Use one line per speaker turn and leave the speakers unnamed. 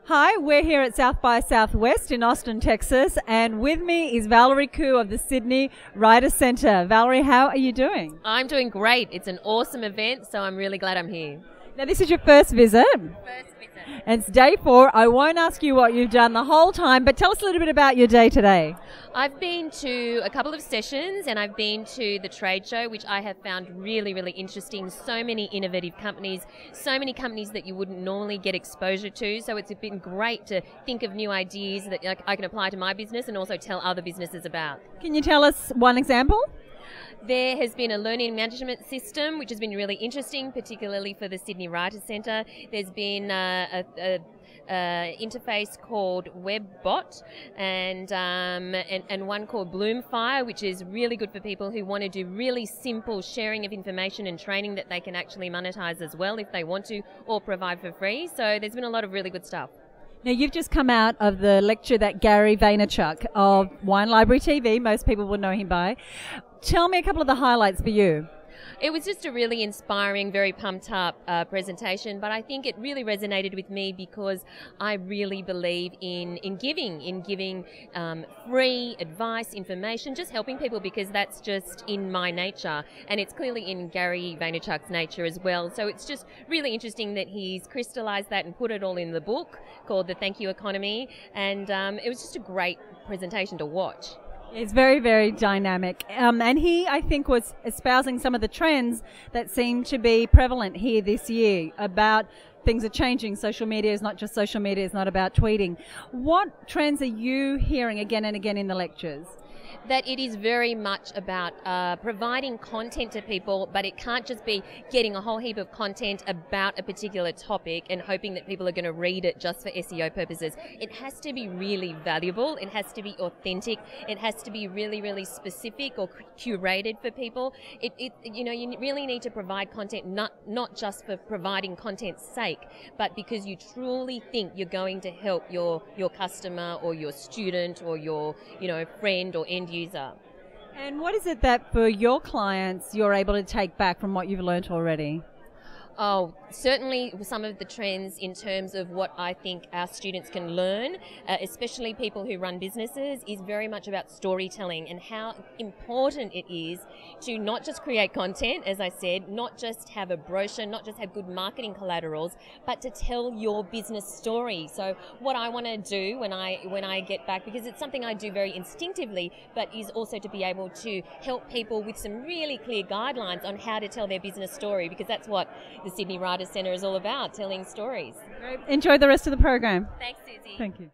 Hi, we're here at South by Southwest in Austin, Texas, and with me is Valerie Khoo of the Sydney Writer Centre. Valerie, how are you doing?
I'm doing great. It's an awesome event, so I'm really glad I'm here.
Now, this is your first visit. And it's day 4. I won't ask you what you've done the whole time, but tell us a little bit about your day today.
I've been to a couple of sessions and I've been to the trade show, which I have found really, really interesting. So many innovative companies, so many companies that you wouldn't normally get exposure to. So it's been great to think of new ideas that I can apply to my business and also tell other businesses about.
Can you tell us one example?
There has been a learning management system which has been really interesting, particularly for the Sydney Writer Centre. There's been a interface called WebBot and one called Bloomfire, which is really good for people who want to do really simple sharing of information and training that they can actually monetize as well if they want to, or provide for free. So there's been a lot of really good stuff.
Now, you've just come out of the lecture that Gary Vaynerchuk of Wine Library TV, most people will know him by. Tell me a couple of the highlights for you.
It was just a really inspiring, very pumped up presentation, but I think it really resonated with me because I really believe in giving free advice, information, just helping people, because that's just in my nature, and it's clearly in Gary Vaynerchuk's nature as well. So it's just really interesting that he's crystallized that and put it all in the book called The Thank You Economy, and it was just a great presentation to watch.
It's very, very dynamic. And he, I think, was espousing some of the trends that seem to be prevalent here this year about things are changing. Social media is not just social media, it's not about tweeting. What trends are you hearing again and again in the lectures?
That it is very much about providing content to people, but it can't just be getting a whole heap of content about a particular topic and hoping that people are going to read it just for SEO purposes. It has to be really valuable, it has to be authentic, it has to be really, really specific or curated for people. You really need to provide content not just for providing content's sake, but because you truly think you're going to help your customer or your student or your friend or end user.
And what is it that for your clients you're able to take back from what you've learnt already?
Oh, certainly some of the trends in terms of what I think our students can learn, especially people who run businesses, is very much about storytelling and how important it is to not just create content, as I said, not just have a brochure, not just have good marketing collaterals, but to tell your business story. So what I want to do when I get back, because it's something I do very instinctively, but is also to be able to help people with some really clear guidelines on how to tell their business story, because that's what the Sydney Writers Centre is all about, telling stories.
Enjoy the rest of the program.
Thanks, Susie.
Thank you.